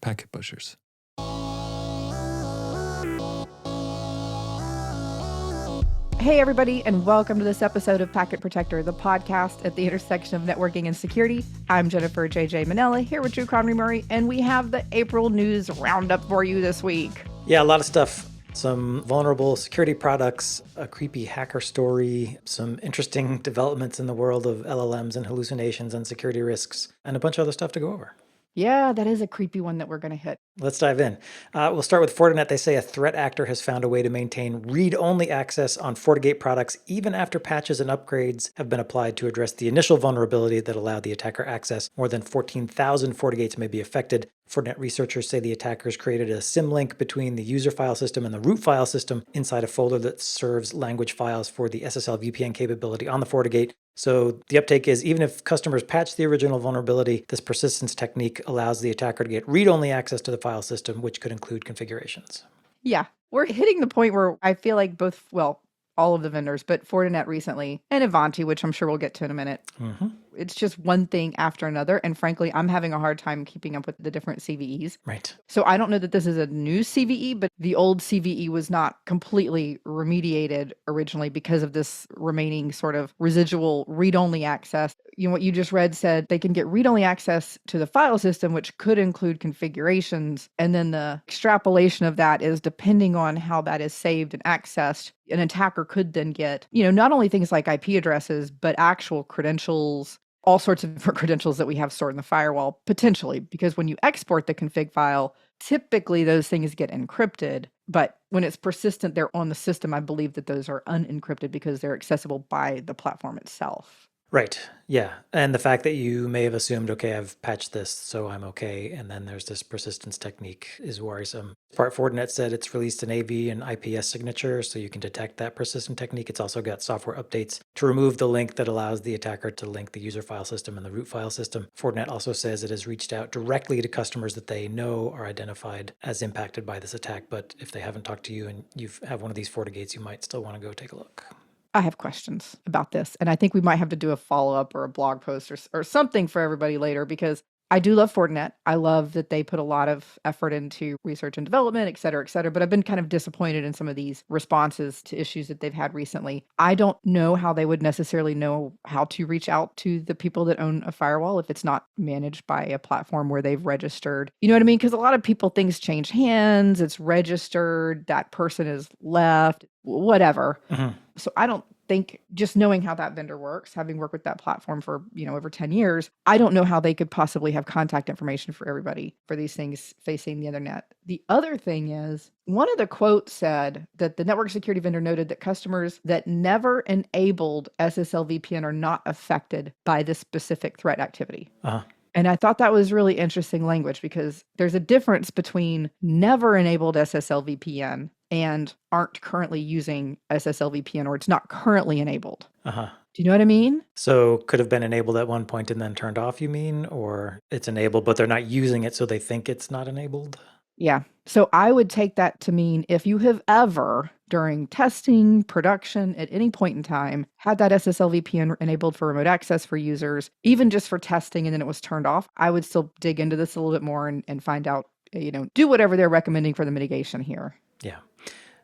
packet pushers. Hey, everybody, and welcome to this episode of Packet Protector, the podcast at the intersection of networking and security. I'm Jennifer J.J. Manella, here with Drew Conry Murray, and we have the April news roundup for you this week. Yeah, a lot of stuff. Some vulnerable security products, a creepy hacker story, some interesting developments in the world of LLMs and hallucinations and security risks, and a bunch of other stuff to go over. Yeah, that is a creepy one that we're going to hit. Let's dive in. We'll start with Fortinet. They say a threat actor has found a way to maintain read-only access on FortiGate products even after patches and upgrades have been applied to address the initial vulnerability that allowed the attacker access. More than 14,000 FortiGates may be affected. Fortinet researchers say the attackers created a symlink between the user file system and the root file system inside a folder that serves language files for the SSL VPN capability on the FortiGate. So the uptake is even if customers patch the original vulnerability, this persistence technique allows the attacker to get read-only access to the file system, which could include configurations. Yeah, we're hitting the point where I feel like all of the vendors, but Fortinet recently, and Avanti, which I'm sure we'll get to in a minute. Mm-hmm. It's just one thing after another. And frankly, I'm having a hard time keeping up with the different CVEs. Right. So I don't know that this is a new CVE, but the old CVE was not completely remediated originally because of this remaining sort of residual read-only access. You know, what you just read said they can get read-only access to the file system, which could include configurations. And then the extrapolation of that is depending on how that is saved and accessed, an attacker could then get, not only things like IP addresses, but actual credentials, all sorts of different credentials that we have stored in the firewall, potentially, because when you export the config file, typically those things get encrypted. But when it's persistent, they're on the system. I believe that those are unencrypted because they're accessible by the platform itself. Right. Yeah. And the fact that you may have assumed, okay, I've patched this, so I'm okay. And then there's this persistence technique is worrisome. Fortinet said it's released an AV and IPS signature, so you can detect that persistent technique. It's also got software updates to remove the link that allows the attacker to link the user file system and the root file system. Fortinet also says it has reached out directly to customers that they know are identified as impacted by this attack. But if they haven't talked to you and you have one of these FortiGates, you might still want to go take a look. I have questions about this, and I think we might have to do a follow-up or a blog post or something for everybody later, because I do love Fortinet. I love that they put a lot of effort into research and development, et cetera, but I've been kind of disappointed in some of these responses to issues that they've had recently. I don't know how they would necessarily know how to reach out to the people that own a firewall if it's not managed by a platform where they've registered. You know what I mean? Because a lot of people, things change hands, it's registered, that person is left, whatever. Mm-hmm. So I don't think, just knowing how that vendor works, having worked with that platform for, over 10 years, I don't know how they could possibly have contact information for everybody for these things facing the internet. The other thing is, one of the quotes said that the network security vendor noted that customers that never enabled SSL VPN are not affected by this specific threat activity. Uh-huh. And I thought that was really interesting language, because there's a difference between never enabled SSL VPN and aren't currently using SSL VPN, or it's not currently enabled. Uh-huh. Do you know what I mean? So could have been enabled at one point and then turned off, you mean? Or it's enabled, but they're not using it, so they think it's not enabled? Yeah. So I would take that to mean if you have ever, during testing, production, at any point in time, had that SSL VPN enabled for remote access for users, even just for testing, and then it was turned off, I would still dig into this a little bit more and find out, do whatever they're recommending for the mitigation here. Yeah.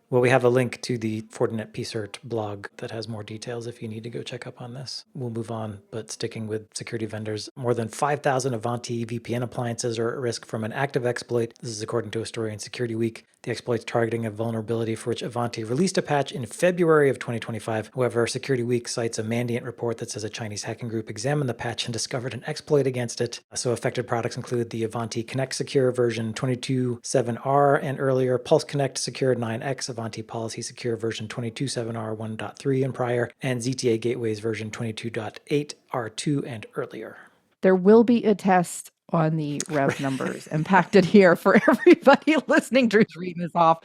Well, we have a link to the Fortinet PCERT blog that has more details if you need to go check up on this. We'll move on, but sticking with security vendors, more than 5,000 Avanti VPN appliances are at risk from an active exploit. This is according to a story in Security Week. The exploit's targeting a vulnerability for which Avanti released a patch in February of 2025. However, Security Week cites a Mandiant report that says a Chinese hacking group examined the patch and discovered an exploit against it. So affected products include the Avanti Connect Secure version 22.7R and earlier, Pulse Connect Secure 9X, Avanti Policy Secure version 22.7R 1.3 and prior, and ZTA Gateways version 22.8 R2 and earlier. There will be a test on the rev numbers impacted here for everybody listening. Drew's reading this off.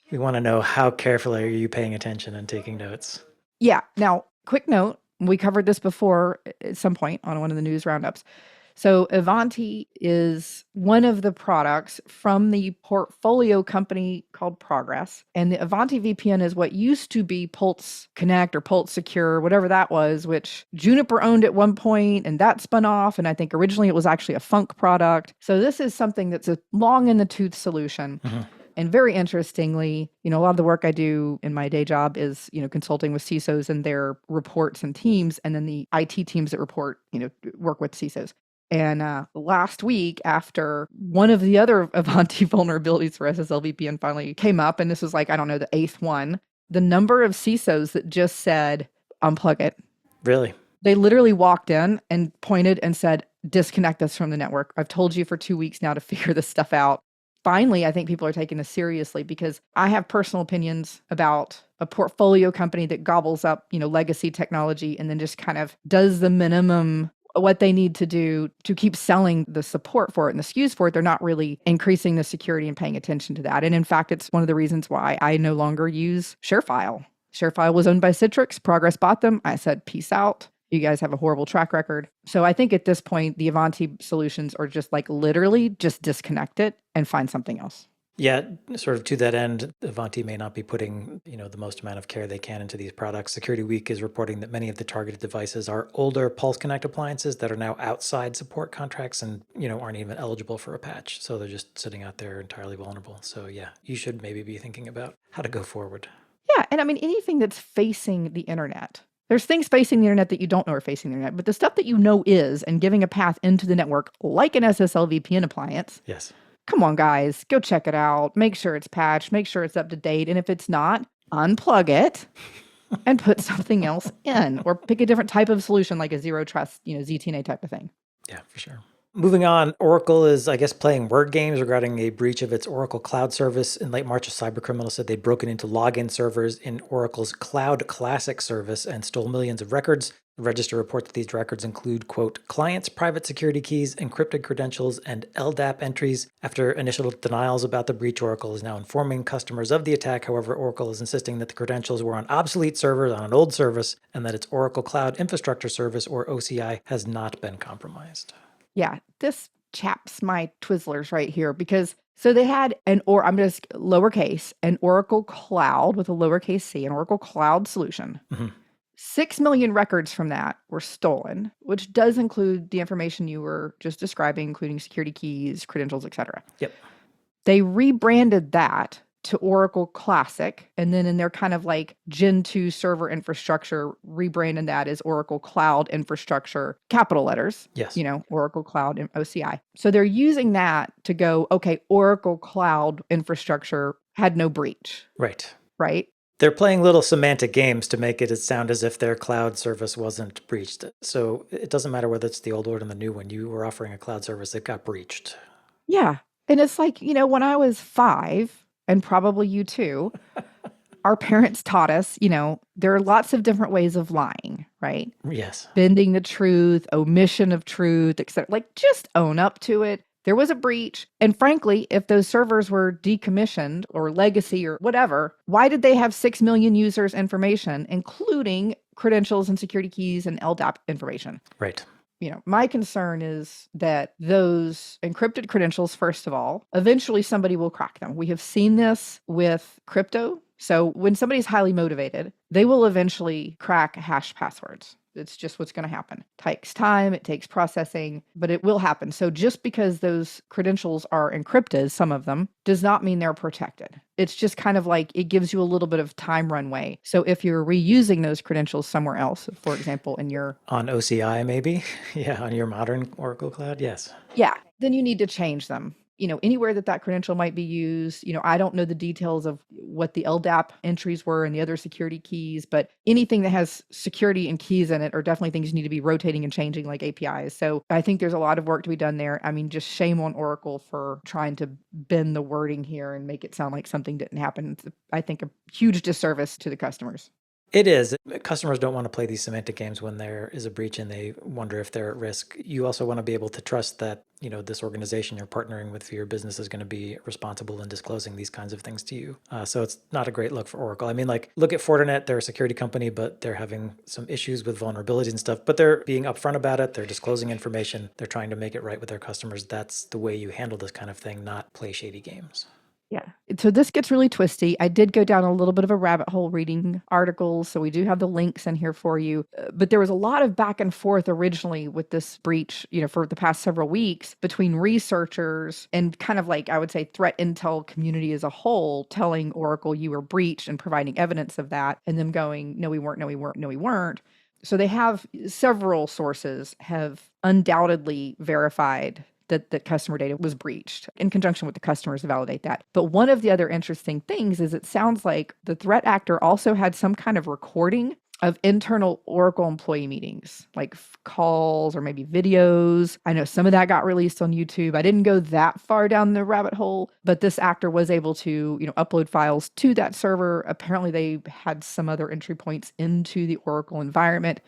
We want to know, how carefully are you paying attention and taking notes? Yeah. Now, quick note, we covered this before at some point on one of the news roundups. So Avanti is one of the products from the portfolio company called Progress. And the Avanti VPN is what used to be Pulse Connect or Pulse Secure, whatever that was, which Juniper owned at one point and that spun off. And I think originally it was actually a Funk product. So this is something that's a long in the tooth solution. Mm-hmm. And very interestingly, a lot of the work I do in my day job is, consulting with CISOs and their reports and teams, and then the IT teams that report, work with CISOs. And last week, after one of the other Avanti vulnerabilities for SSL VPN finally came up, and this was like, I don't know, the 8th one, the number of CISOs that just said, unplug it. Really? They literally walked in and pointed and said, disconnect us from the network. I've told you for 2 weeks now to figure this stuff out. Finally, I think people are taking this seriously because I have personal opinions about a portfolio company that gobbles up, legacy technology and then just kind of does the minimum what they need to do to keep selling the support for it and the SKUs for it. They're not really increasing the security and paying attention to that. And in fact, it's one of the reasons why I no longer use ShareFile. ShareFile was owned by Citrix. Progress bought them. I said, peace out. You guys have a horrible track record. So I think at this point, the Avanti solutions are just like literally just disconnect it and find something else. Yeah, sort of to that end, Avanti may not be putting, the most amount of care they can into these products. Security Week is reporting that many of the targeted devices are older Pulse Connect appliances that are now outside support contracts and, aren't even eligible for a patch. So they're just sitting out there entirely vulnerable. So yeah, you should maybe be thinking about how to go forward. Yeah, and I mean, anything that's facing the internet. There's things facing the internet that you don't know are facing the internet, but the stuff that you know is and giving a path into the network, like an SSL VPN appliance. Yes. Come on, guys, go check it out. Make sure it's patched. Make sure it's up to date. And if it's not, unplug it and put something else in or pick a different type of solution like a zero trust, ZTNA type of thing. Yeah, for sure. Moving on, Oracle is, I guess, playing word games regarding a breach of its Oracle Cloud service. In late March, a cybercriminal said they'd broken into login servers in Oracle's Cloud Classic service and stole millions of records. The Register reports that these records include, quote, clients' private security keys, encrypted credentials, and LDAP entries. After initial denials about the breach, Oracle is now informing customers of the attack. However, Oracle is insisting that the credentials were on obsolete servers on an old service and that its Oracle Cloud Infrastructure Service, or OCI, has not been compromised. Yeah, this chaps my Twizzlers right here because so they had I'm just lowercase, an Oracle Cloud with a lowercase c, an Oracle Cloud solution. Mm-hmm. 6 million records from that were stolen, which does include the information you were just describing, including security keys, credentials, etc. Yep. They rebranded that to Oracle Classic, and then in their kind of like Gen 2 server infrastructure, rebranded that as Oracle Cloud Infrastructure, capital letters. Yes. Oracle Cloud and OCI. So they're using that to go, okay, Oracle Cloud Infrastructure had no breach. Right. Right? They're playing little semantic games to make it sound as if their cloud service wasn't breached. So it doesn't matter whether it's the old one or the new one. You were offering a cloud service that got breached. Yeah. And it's like, when I was 5, and probably you too, our parents taught us, there are lots of different ways of lying, right? Yes. Bending the truth, omission of truth, etc. Like, just own up to it. There was a breach. And frankly, if those servers were decommissioned or legacy or whatever, why did they have 6 million users' information, including credentials and security keys and LDAP information? Right. My concern is that those encrypted credentials, first of all, eventually somebody will crack them. We have seen this with crypto. So when somebody's highly motivated, they will eventually crack hash passwords. It's just what's going to happen. It takes time, it takes processing, but it will happen. So just because those credentials are encrypted, some of them, does not mean they're protected. It's just kind of like it gives you a little bit of time runway. So if you're reusing those credentials somewhere else, for example, in your... On OCI, maybe? Yeah, on your modern Oracle Cloud, yes. Yeah, then you need to change them. Anywhere that credential might be used. I don't know the details of what the LDAP entries were and the other security keys, but anything that has security and keys in it are definitely things you need to be rotating and changing, like APIs. So I think there's a lot of work to be done there. I mean, just shame on Oracle for trying to bend the wording here and make it sound like something didn't happen. It's, I think, a huge disservice to the customers. It is. Customers don't want to play these semantic games when there is a breach and they wonder if they're at risk. You also want to be able to trust that, this organization you're partnering with for your business is going to be responsible in disclosing these kinds of things to you. So it's not a great look for Oracle. I mean, like, look at Fortinet. They're a security company, but they're having some issues with vulnerabilities and stuff, but they're being upfront about it. They're disclosing information. They're trying to make it right with their customers. That's the way you handle this kind of thing, not play shady games. Yeah. So this gets really twisty. I did go down a little bit of a rabbit hole reading articles. So we do have the links in here for you. But there was a lot of back and forth originally with this breach, for the past several weeks between researchers and kind of like, I would say, threat intel community as a whole, telling Oracle you were breached and providing evidence of that, and them going, no, we weren't, no, we weren't, no, we weren't. So they have several sources have undoubtedly verified that customer data was breached in conjunction with the customers to validate that. But one of the other interesting things is it sounds like the threat actor also had some kind of recording of internal Oracle employee meetings, like calls or maybe videos. I know some of that got released on YouTube. I didn't go that far down the rabbit hole, but this actor was able to, upload files to that server. Apparently they had some other entry points into the Oracle environment.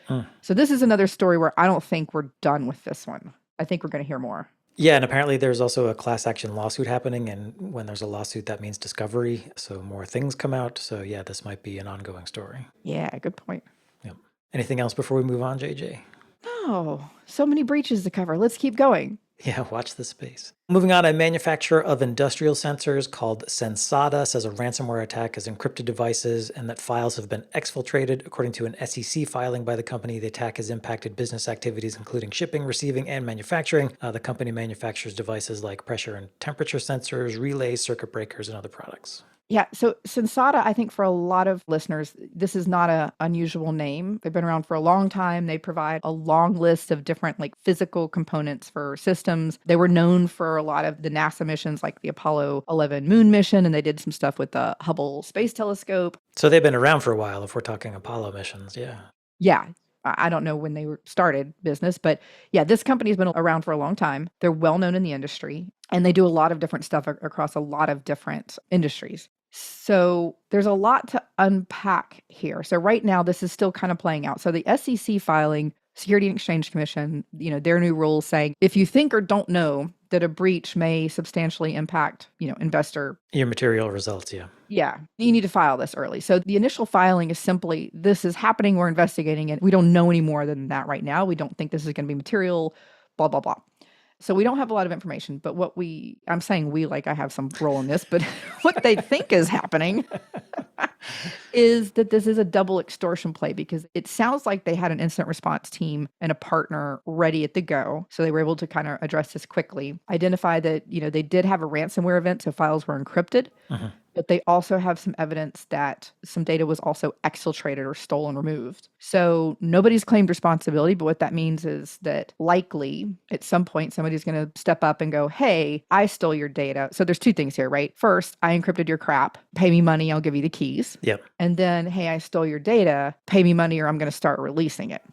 So this is another story where I don't think we're done with this one. I think we're going to hear more. Yeah, and apparently there's also a class action lawsuit happening, and when there's a lawsuit, that means discovery, so more things come out. So yeah, this might be an ongoing story. Yeah, good point. Yep. Anything else before we move on, JJ? Oh, so many breaches to cover. Let's keep going. Yeah, watch this space. Moving on, a manufacturer of industrial sensors called Sensata says a ransomware attack has encrypted devices and that files have been exfiltrated. According to an SEC filing by the company, the attack has impacted business activities, including shipping, receiving, and manufacturing. The company manufactures devices like pressure and temperature sensors, relays, circuit breakers, and other products. Yeah, so Sensata, I think for a lot of listeners, this is not an unusual name. They've been around for a long time. They provide a long list of different physical components for systems. They were known for a lot of the NASA missions like the Apollo 11 moon mission, and they did some stuff with the Hubble Space Telescope. So they've been around for a while if we're talking Apollo missions, yeah. Yeah. I don't know when they started business, but yeah, this company's been around for a long time. They're well known in the industry, and they do a lot of different stuff across a lot of different industries. So there's a lot to unpack here. So right now, this is still kind of playing out. So the SEC filing, Security and Exchange Commission, their new rules saying if you think or don't know that a breach may substantially impact, investor. Your material results, yeah. Yeah, you need to file this early. So the initial filing is simply, this is happening, we're investigating it. We don't know any more than that right now. We don't think this is going to be material, blah, blah, blah. So we don't have a lot of information, but I'm saying we like I have some role in this, but what they think is happening is that this is a double extortion play because it sounds like they had an incident response team and a partner ready at the go. So they were able to kind of address this quickly, identify that, they did have a ransomware event, so files were encrypted. But they also have some evidence that some data was also exfiltrated or stolen, removed. So nobody's claimed responsibility, but what that means is that likely at some point somebody's going to step up and go, hey, I stole your data. So there's two things here, right? First, I encrypted your crap. Pay me money, I'll give you the keys. Yep. And then, hey, I stole your data. Pay me money or I'm going to start releasing it.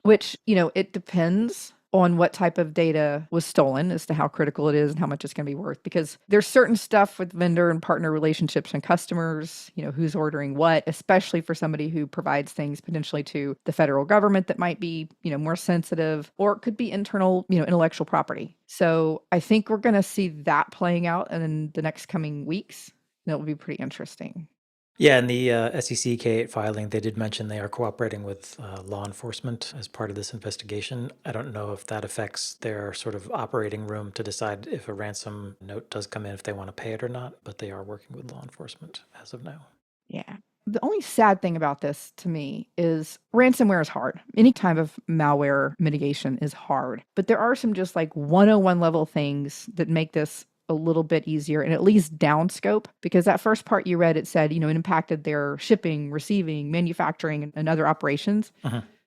Which, it depends on what type of data was stolen as to how critical it is and how much it's going to be worth. Because there's certain stuff with vendor and partner relationships and customers, who's ordering what, especially for somebody who provides things potentially to the federal government that might be, more sensitive, or it could be internal, intellectual property. So I think we're going to see that playing out in the next coming weeks. And it will be pretty interesting. Yeah, in the SEC K8 filing, they did mention they are cooperating with law enforcement as part of this investigation. I don't know if that affects their sort of operating room to decide if a ransom note does come in, if they want to pay it or not, but they are working with law enforcement as of now. Yeah. The only sad thing about this to me is ransomware is hard. Any type of malware mitigation is hard. But there are some just 101 level things that make this a little bit easier and at least downscope, because that first part you read, it said, it impacted their shipping, receiving, manufacturing, and other operations.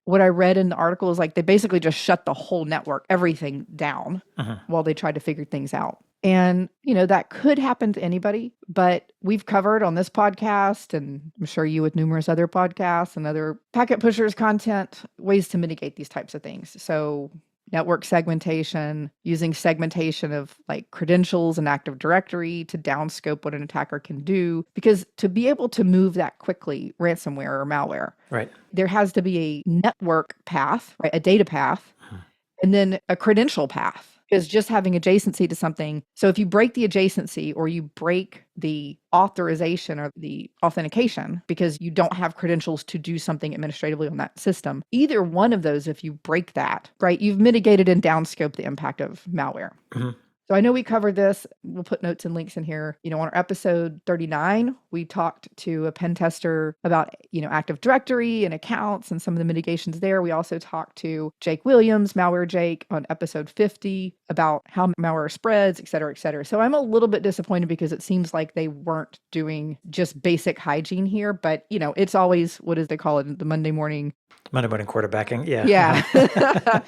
What I read in the article is they basically just shut the whole network, everything down while they tried to figure things out. And, that could happen to anybody, but we've covered on this podcast, and I'm sure you with numerous other podcasts and other packet pushers content, ways to mitigate these types of things. So network segmentation, using segmentation of like credentials and Active Directory to downscope what an attacker can do. Because to be able to move that quickly, ransomware or malware, Right. there has to be a network path, right? A data path, and then a credential path. Because just having adjacency to something, so if you break the adjacency or you break the authorization or the authentication because you don't have credentials to do something administratively on that system, either one of those, if you break that, right, you've mitigated and downscoped the impact of malware. So I know we covered this. We'll put notes and links in here. On our episode 39, we talked to a pen tester about, Active Directory and accounts and some of the mitigations there. We also talked to Jake Williams, Malware Jake, on episode 50 about how malware spreads, et cetera, et cetera. So I'm a little bit disappointed because it seems like they weren't doing just basic hygiene here, but it's always, what do they call it? The Monday morning quarterbacking. Yeah. Yeah.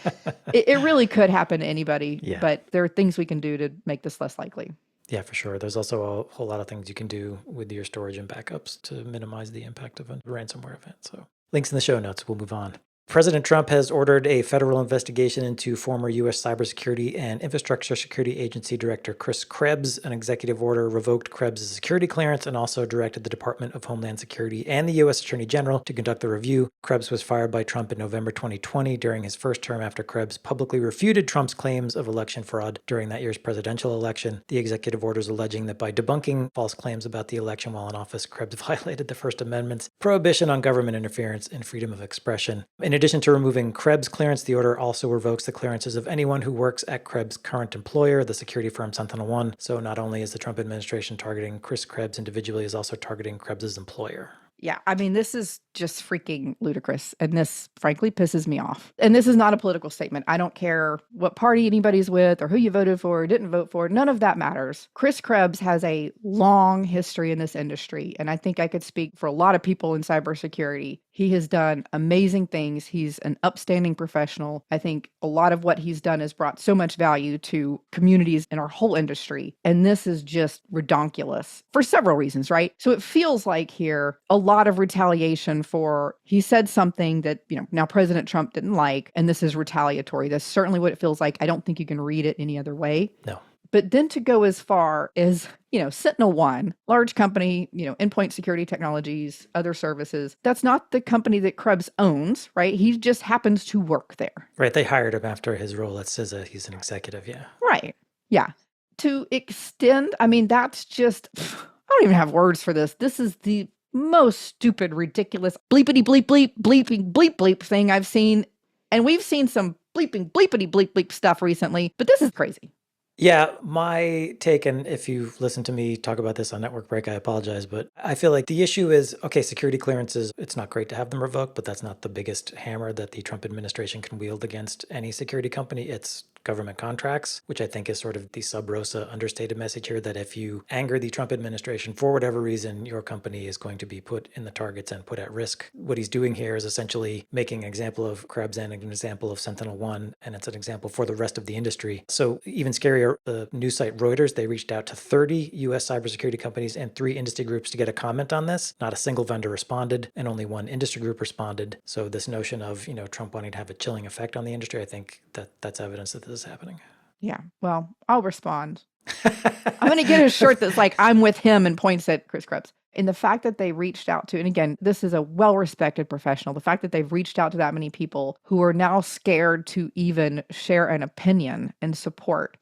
It really could happen to anybody, Yeah. but there are things we can do to make this less likely. Yeah, for sure. There's also a whole lot of things you can do with your storage and backups to minimize the impact of a ransomware event. So links in the show notes. We'll move on. President Trump has ordered a federal investigation into former U.S. Cybersecurity and Infrastructure Security Agency Director Chris Krebs. An executive order revoked Krebs' security clearance and also directed the Department of Homeland Security and the U.S. Attorney General to conduct the review. Krebs was fired by Trump in November 2020 during his first term after Krebs publicly refuted Trump's claims of election fraud during that year's presidential election. The executive order is alleging that by debunking false claims about the election while in office, Krebs violated the First Amendment's prohibition on government interference and freedom of expression. In addition to removing Krebs' clearance, the order also revokes the clearances of anyone who works at Krebs' current employer, the security firm SentinelOne. So not only is the Trump administration targeting Chris Krebs individually, is also targeting Krebs' employer. Yeah, I mean, this is just freaking ludicrous. And this, frankly, pisses me off. And this is not a political statement. I don't care what party anybody's with or who you voted for or didn't vote for. None of that matters. Chris Krebs has a long history in this industry. And I think I could speak for a lot of people in cybersecurity. He has done amazing things. He's an upstanding professional. I think a lot of what he's done has brought so much value to communities in our whole industry. And this is just redonkulous for several reasons, right? So it feels like here a lot of retaliation for he said something that, now President Trump didn't like, and this is retaliatory. That's certainly what it feels like. I don't think you can read it any other way. No. But then to go as far as, SentinelOne, large company, endpoint security technologies, other services, that's not the company that Krebs owns, right? He just happens to work there. Right. They hired him after his role at CISA. He's an executive. Yeah. Right. Yeah. To extend, I mean, that's just, I don't even have words for this. This is the most stupid, ridiculous bleepity bleep bleep bleeping bleep bleep thing I've seen. And we've seen some bleeping bleepity bleep bleep stuff recently, but this is crazy. Yeah, my take, and if you've listened to me talk about this on Network Break, I apologize, but I feel like the issue is, okay, security clearances, it's not great to have them revoked, but that's not the biggest hammer that the Trump administration can wield against any security company. It's government contracts, which I think is sort of the sub rosa understated message here, that if you anger the Trump administration for whatever reason, your company is going to be put in the targets and put at risk. What he's doing here is essentially making an example of Krebs and an example of SentinelOne, and it's an example for the rest of the industry. So even scarier, the news site Reuters, they reached out to 30 US cybersecurity companies and 3 industry groups to get a comment on this. Not a single vendor responded, and only 1 industry group responded. So this notion of, Trump wanting to have a chilling effect on the industry, I think that's evidence that this is happening. Yeah, well, I'll respond. I'm going to get a shirt that's like, I'm with him and points at Chris Krebs. And the fact that they reached out to, and again, this is a well-respected professional, the fact that they've reached out to that many people who are now scared to even share an opinion and support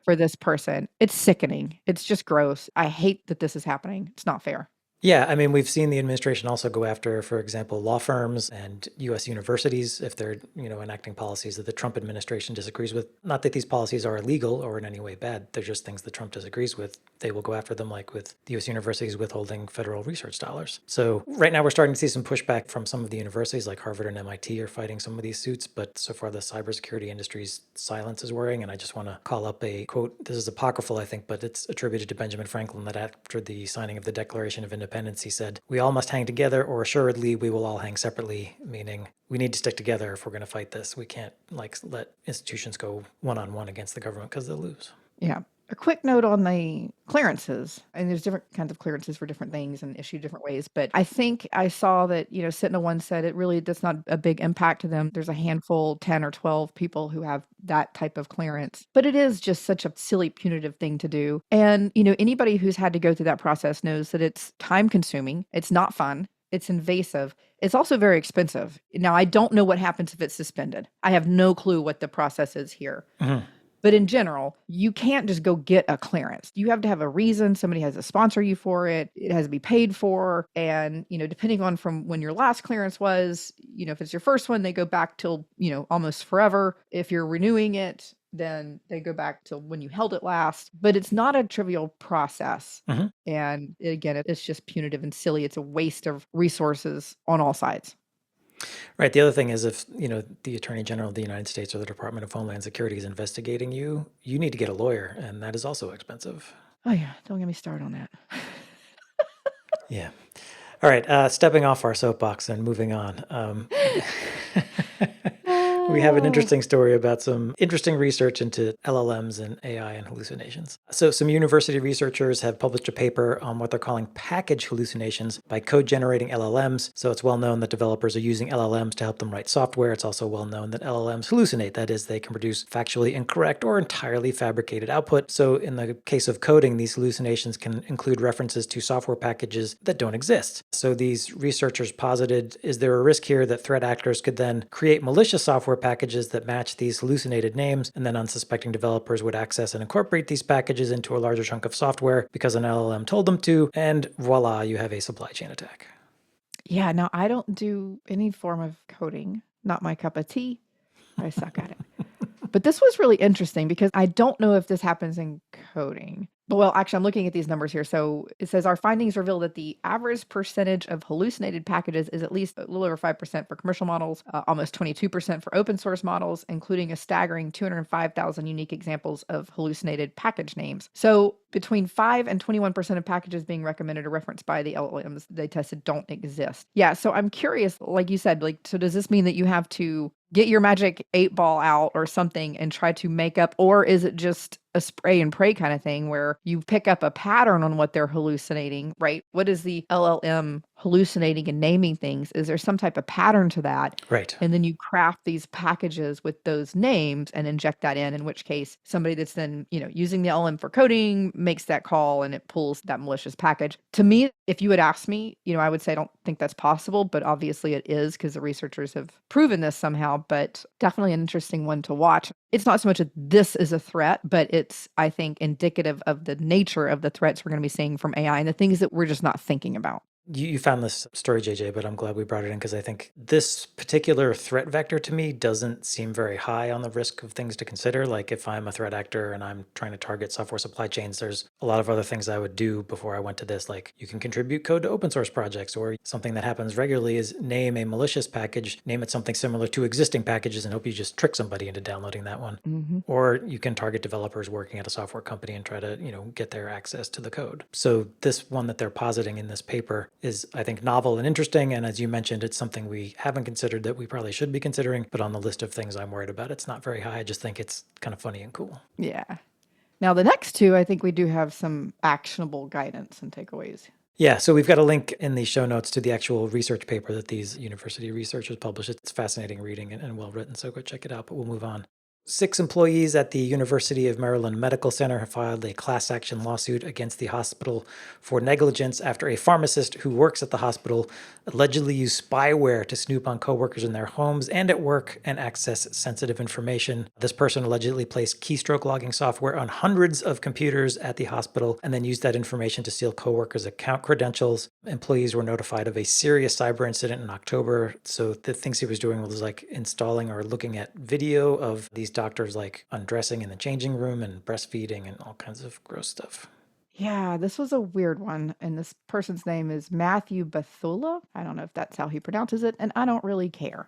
for this person, it's sickening. It's just gross. I hate that this is happening. It's not fair. Yeah, I mean, we've seen the administration also go after, for example, law firms and U.S. universities if they're, enacting policies that the Trump administration disagrees with. Not that these policies are illegal or in any way bad. They're just things that Trump disagrees with. They will go after them, like with the U.S. universities withholding federal research dollars. So right now we're starting to see some pushback from some of the universities, like Harvard and MIT are fighting some of these suits. But so far the cybersecurity industry's silence is worrying. And I just want to call up a quote. This is apocryphal, I think, but it's attributed to Benjamin Franklin, that after the signing of the Declaration of Independence, he said, "We all must hang together, or assuredly we will all hang separately," meaning we need to stick together if we're going to fight this. We can't let institutions go one-on-one against the government because they'll lose. Yeah. A quick note on the clearances, and there's different kinds of clearances for different things and issued different ways. But I think I saw that, Sentinel-1 said that's not a big impact to them. There's a handful, 10 or 12 people who have that type of clearance. But it is just such a silly, punitive thing to do. And, anybody who's had to go through that process knows that it's time consuming. It's not fun. It's invasive. It's also very expensive. Now, I don't know what happens if it's suspended. I have no clue what the process is here. But in general, you can't just go get a clearance. You have to have a reason. Somebody has to sponsor you for it. It has to be paid for. And, depending on from when your last clearance was, if it's your first one, they go back till, almost forever. If you're renewing it, then they go back to when you held it last. But it's not a trivial process. And again, it's just punitive and silly. It's a waste of resources on all sides. Right. The other thing is if, the Attorney General of the United States or the Department of Homeland Security is investigating you, you need to get a lawyer, and that is also expensive. Oh, yeah. Don't get me started on that. Yeah. All right. Stepping off our soapbox and moving on. We have an interesting story about some interesting research into LLMs and AI and hallucinations. So some university researchers have published a paper on what they're calling package hallucinations by code generating LLMs. So it's well known that developers are using LLMs to help them write software. It's also well known that LLMs hallucinate. That is, they can produce factually incorrect or entirely fabricated output. So in the case of coding, these hallucinations can include references to software packages that don't exist. So these researchers posited, is there a risk here that threat actors could then create malicious software packages that match these hallucinated names, and then unsuspecting developers would access and incorporate these packages into a larger chunk of software because an LLM told them to, and voila, you have a supply chain attack. Yeah, no, I don't do any form of coding. Not my cup of tea. I suck at it. But this was really interesting because I don't know if this happens in coding. Well, actually, I'm looking at these numbers here. So it says our findings reveal that the average percentage of hallucinated packages is at least a little over 5% for commercial models, almost 22% for open source models, including a staggering 205,000 unique examples of hallucinated package names. So between 5 and 21% of packages being recommended or referenced by the LLMs they tested don't exist. Yeah, so I'm curious, like you said, so does this mean that you have to get your magic 8-ball out or something and try to make up, or is it just a spray and pray kind of thing where you pick up a pattern on what they're hallucinating, right? What is the LLM hallucinating and naming things? Is there some type of pattern to that? Right. And then you craft these packages with those names and inject that in which case somebody that's then, using the LLM for coding makes that call and it pulls that malicious package. To me, if you had asked me, I would say I don't think that's possible, but obviously it is because the researchers have proven this somehow, but definitely an interesting one to watch. It's not so much that this is a threat, but it's, I think, indicative of the nature of the threats we're going to be seeing from AI and the things that we're just not thinking about. You found this story, JJ, but I'm glad we brought it in because I think this particular threat vector to me doesn't seem very high on the risk of things to consider. Like if I'm a threat actor and I'm trying to target software supply chains, there's a lot of other things I would do before I went to this. Like you can contribute code to open source projects, or something that happens regularly is name a malicious package, name it something similar to existing packages and hope you just trick somebody into downloading that one. Or you can target developers working at a software company and try to, get their access to the code. So this one that they're positing in this paper is, I think, novel and interesting. And as you mentioned, it's something we haven't considered that we probably should be considering. But on the list of things I'm worried about, it's not very high. I just think it's kind of funny and cool. Yeah. Now, the next two, I think we do have some actionable guidance and takeaways. Yeah, so we've got a link in the show notes to the actual research paper that these university researchers published. It's fascinating reading and well written, so go check it out, but we'll move on. 6 employees at the University of Maryland Medical Center have filed a class action lawsuit against the hospital for negligence after a pharmacist who works at the hospital allegedly used spyware to snoop on coworkers in their homes and at work and access sensitive information. This person allegedly placed keystroke logging software on hundreds of computers at the hospital and then used that information to steal coworkers' account credentials. Employees were notified of a serious cyber incident in October. So the things he was doing was like installing or looking at video of these doctors like undressing in the changing room and breastfeeding and all kinds of gross stuff. Yeah, this was a weird one. And this person's name is Matthew Bethula. I don't know if that's how he pronounces it, and I don't really care.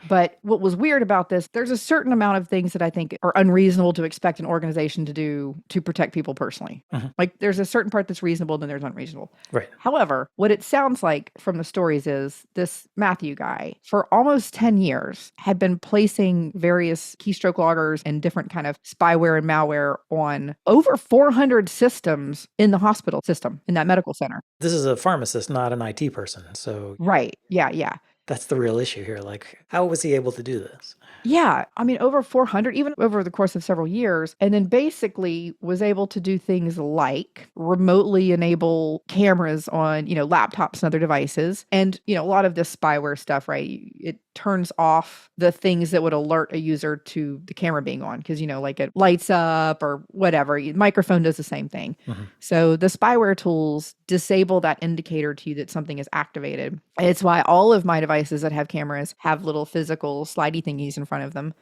But what was weird about this, there's a certain amount of things that I think are unreasonable to expect an organization to do to protect people personally. Like there's a certain part that's reasonable, then there's unreasonable. Right. However, what it sounds like from the stories is this Matthew guy, for almost 10 years, had been placing various keystroke loggers and different kind of spyware and malware on over 400 systems in the hospital system, in that medical center. This is a pharmacist, not an IT person. So Right. Yeah. that's the real issue here. Like, how was he able to do this? Yeah. I mean, over 400, even over the course of several years. And then basically was able to do things like remotely enable cameras on, laptops and other devices. And, a lot of this spyware stuff, right? It turns off the things that would alert a user to the camera being on. Because, like it lights up or whatever. Microphone does the same thing. So the spyware tools disable that indicator to you that something is activated. And it's why all of my devices that have cameras have little physical slidey thingies in front of them,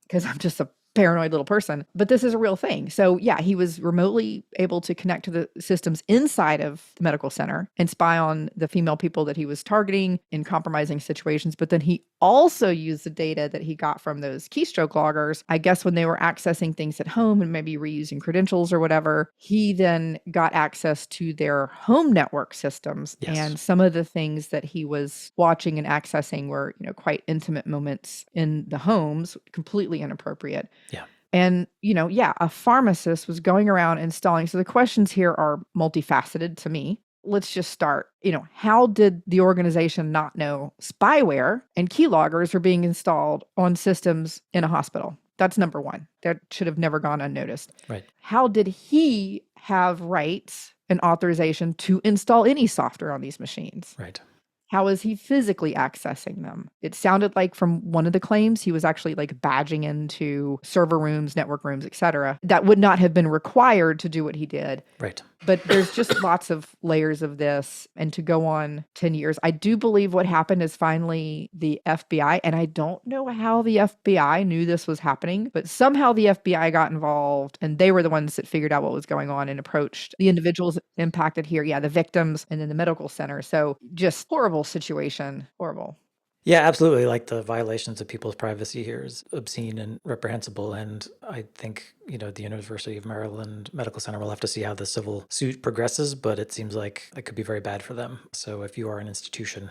because I'm just a paranoid little person. But this is a real thing. So yeah, he was remotely able to connect to the systems inside of the medical center and spy on the female people that he was targeting in compromising situations. But then he also used the data that he got from those keystroke loggers, I guess when they were accessing things at home and maybe reusing credentials or whatever. He then got access to their home network systems. Yes. And some of the things that he was watching and accessing were, quite intimate moments in the homes, completely inappropriate. Yeah. And, a pharmacist was going around installing. So the questions here are multifaceted to me. Let's just start. How did the organization not know spyware and keyloggers were being installed on systems in a hospital? That's number one. That should have never gone unnoticed. Right. How did he have rights and authorization to install any software on these machines? Right. How is he physically accessing them? It sounded like from one of the claims, he was actually like badging into server rooms, network rooms, etc. That would not have been required to do what he did. Right. But there's just lots of layers of this. And to go on 10 years, I do believe what happened is finally the FBI, and I don't know how the FBI knew this was happening, but somehow the FBI got involved and they were the ones that figured out what was going on and approached the individuals impacted here. Yeah, the victims and then the medical center. So just horrible situation. Horrible. Yeah, absolutely. Like the violations of people's privacy here is obscene and reprehensible. And I think, the University of Maryland Medical Center will have to see how the civil suit progresses, but it seems like it could be very bad for them. So if you are an institution,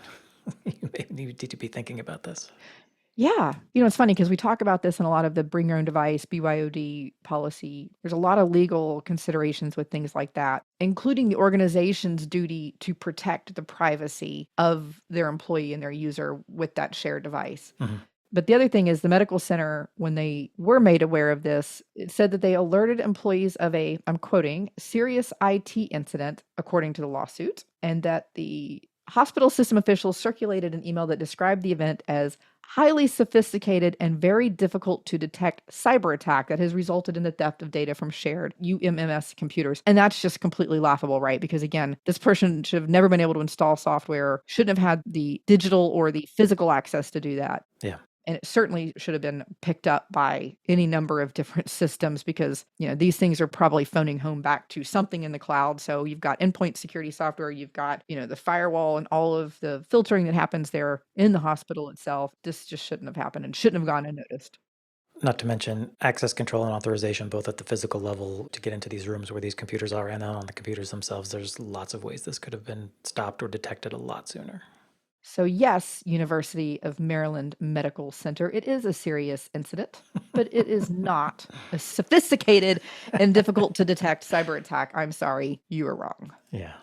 you may need to be thinking about this. Yeah. It's funny because we talk about this in a lot of the bring your own device, BYOD policy. There's a lot of legal considerations with things like that, including the organization's duty to protect the privacy of their employee and their user with that shared device. But the other thing is the medical center, when they were made aware of this, it said that they alerted employees of a, I'm quoting, serious IT incident, according to the lawsuit, and that the hospital system officials circulated an email that described the event as highly sophisticated and very difficult to detect cyber attack that has resulted in the theft of data from shared UMMS computers. And that's just completely laughable, right? Because again, this person should have never been able to install software, shouldn't have had the digital or the physical access to do that. Yeah. And it certainly should have been picked up by any number of different systems because, these things are probably phoning home back to something in the cloud. So you've got endpoint security software, you've got, the firewall and all of the filtering that happens there in the hospital itself. This just shouldn't have happened and shouldn't have gone unnoticed. Not to mention access control and authorization, both at the physical level to get into these rooms where these computers are and on the computers themselves. There's lots of ways this could have been stopped or detected a lot sooner. So yes, University of Maryland Medical Center, it is a serious incident, but it is not a sophisticated and difficult to detect cyber attack. I'm sorry, you are wrong. Yeah.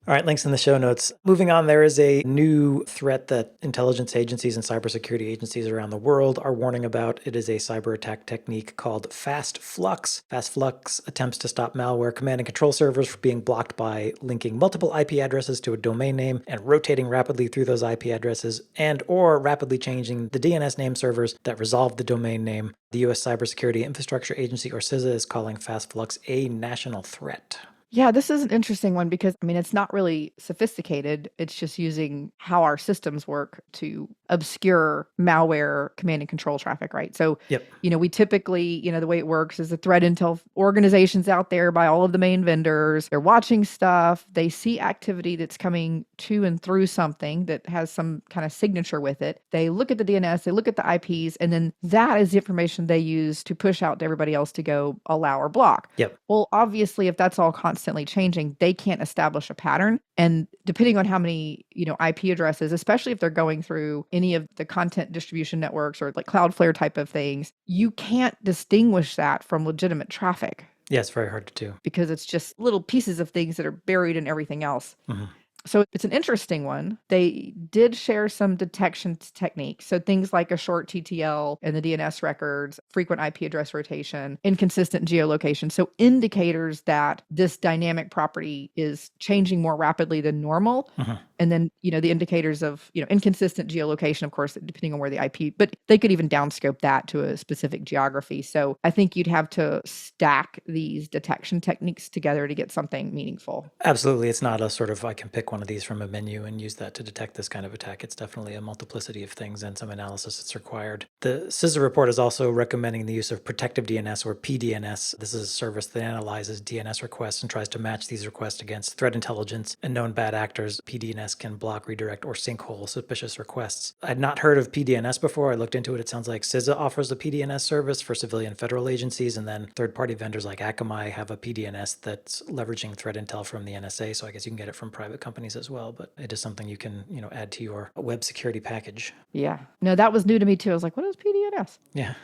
All right, links in the show notes. Moving on, there is a new threat that intelligence agencies and cybersecurity agencies around the world are warning about. It is a cyber attack technique called Fast Flux. Fast Flux attempts to stop malware command and control servers from being blocked by linking multiple IP addresses to a domain name and rotating rapidly through those IP addresses and or rapidly changing the DNS name servers that resolve the domain name. The U.S. Cybersecurity Infrastructure Agency, or CISA, is calling Fast Flux a national threat. Yeah, this is an interesting one because, I mean, it's not really sophisticated. It's just using how our systems work to obscure malware command and control traffic, right? So, Yep. we typically, the way it works is the threat intel organizations out there by all of the main vendors. They're watching stuff. They see activity that's coming to and through something that has some kind of signature with it. They look at the DNS, they look at the IPs, and then that is the information they use to push out to everybody else to go allow or block. Yep. Well, obviously, if that's all constantly changing, they can't establish a pattern. And depending on how many, IP addresses, especially if they're going through any of the content distribution networks or like Cloudflare type of things, you can't distinguish that from legitimate traffic Yeah, it's very hard to do. because it's just little pieces of things that are buried in everything else. Mhm. So it's an interesting one. They did share some detection techniques. So things like a short TTL in the DNS records, frequent IP address rotation, inconsistent geolocation. So indicators that this dynamic property is changing more rapidly than normal. Mhm. And then, the indicators of, inconsistent geolocation, of course, depending on where the IP, but they could even downscope that to a specific geography. So I think you'd have to stack these detection techniques together to get something meaningful. Absolutely. It's not a sort of I can pick one of these from a menu and use that to detect this kind of attack. It's definitely a multiplicity of things and some analysis that's required. The CISA report is also recommending the use of protective DNS or PDNS. This is a service that analyzes DNS requests and tries to match these requests against threat intelligence and known bad actors. PDNS can block, redirect, or sinkhole suspicious requests. I'd not heard of PDNS before. I looked into it. It sounds like CISA offers a PDNS service for civilian federal agencies, and then third-party vendors like Akamai have a PDNS that's leveraging threat intel from the NSA. So I guess you can get it from private companies as well, but it is something you can, add to your web security package. Yeah. No, that was new to me too. I was like, what is PDNS? Yeah.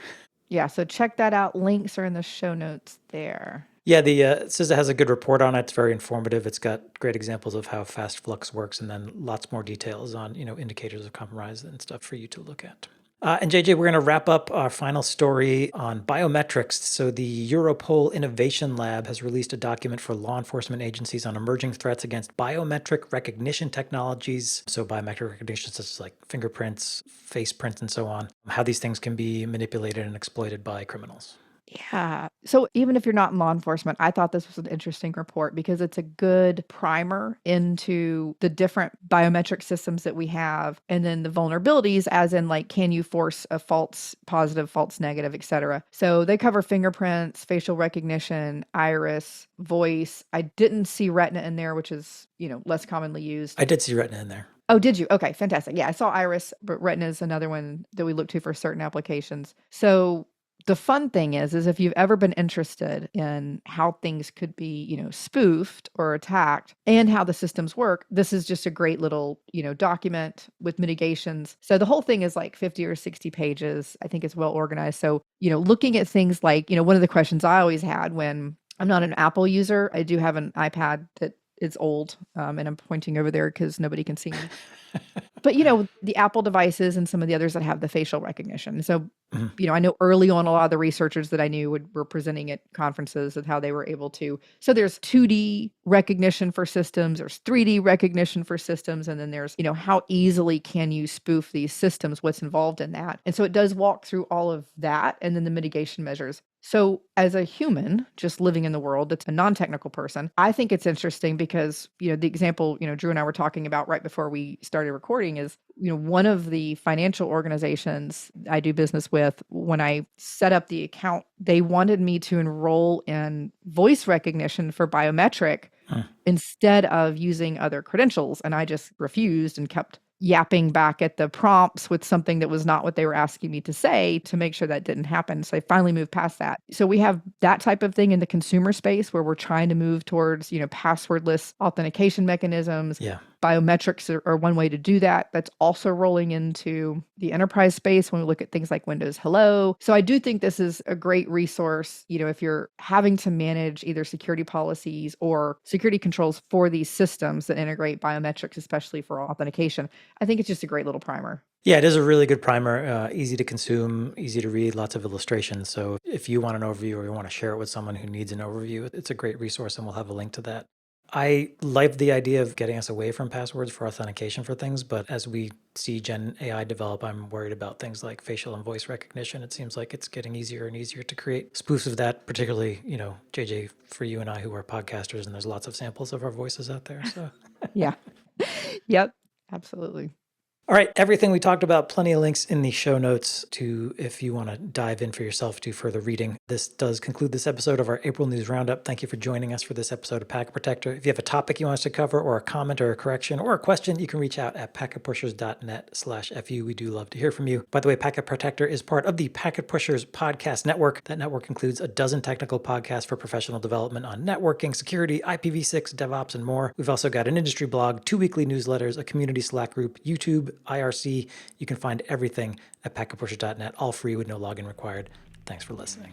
Yeah. So check that out. Links are in the show notes there. Yeah, the CISA has a good report on it. It's very informative. It's got great examples of how fast Flux works, and then lots more details on indicators of compromise and stuff for you to look at. And JJ, we're going to wrap up our final story on biometrics. So the Europol Innovation Lab has released a document for law enforcement agencies on emerging threats against biometric recognition technologies. So biometric recognition such as like fingerprints, face prints, and so on. How these things can be manipulated and exploited by criminals. Yeah. So even if you're not in law enforcement, I thought this was an interesting report because it's a good primer into the different biometric systems that we have and then the vulnerabilities as in like, can you force a false positive, false negative, et cetera. So they cover fingerprints, facial recognition, iris, voice. I didn't see retina in there, which is, less commonly used. I did see retina in there. Oh, did you? Okay, fantastic. Yeah, I saw iris, but retina is another one that we look to for certain applications. So the fun thing is if you've ever been interested in how things could be, spoofed or attacked and how the systems work, this is just a great little, document with mitigations. So the whole thing is like 50 or 60 pages. I think it's well organized. So, looking at things like, one of the questions I always had when I'm not an Apple user, I do have an iPad that is old, and I'm pointing over there because nobody can see me. But, the Apple devices and some of the others that have the facial recognition. So, I know early on, a lot of the researchers that I knew were presenting at conferences of how they were able to. So there's 2D recognition for systems, there's 3D recognition for systems, and then there's, how easily can you spoof these systems, what's involved in that. And so it does walk through all of that and then the mitigation measures. So as a human just living in the world that's a non-technical person, I think it's interesting because, the example, Drew and I were talking about right before we started recording is, one of the financial organizations I do business with, when I set up the account, they wanted me to enroll in voice recognition for biometric instead of using other credentials. And I just refused and kept yapping back at the prompts with something that was not what they were asking me to say to make sure that didn't happen. So I finally moved past that. So we have that type of thing in the consumer space where we're trying to move towards, passwordless authentication mechanisms. Yeah. Biometrics are one way to do that. That's also rolling into the enterprise space when we look at things like Windows Hello. So I do think this is a great resource, if you're having to manage either security policies or security controls for these systems that integrate biometrics, especially for authentication. I think it's just a great little primer. Yeah, it is a really good primer, easy to consume, easy to read, lots of illustrations. So if you want an overview or you want to share it with someone who needs an overview, it's a great resource and we'll have a link to that. I like the idea of getting us away from passwords for authentication for things, but as we see Gen AI develop, I'm worried about things like facial and voice recognition. It seems like it's getting easier and easier to create spoofs of that, particularly, JJ, for you and I who are podcasters, and there's lots of samples of our voices out there. So Yeah. Yep. Absolutely. all right, everything we talked about, plenty of links in the show notes to if you want to dive in for yourself to further reading. This does conclude this episode of our April News Roundup. Thank you for joining us for this episode of Packet Protector. If you have a topic you want us to cover, or a comment or a correction or a question, you can reach out at packetpushers.net/FU. We do love to hear from you. By the way, Packet Protector is part of the Packet Pushers podcast network. That network includes a dozen technical podcasts for professional development on networking, security, IPv6, DevOps, and more. We've also got an industry blog, 2 weekly newsletters, a community Slack group, YouTube, IRC. You can find everything at packetpushers.net, all free with no login required. Thanks for listening.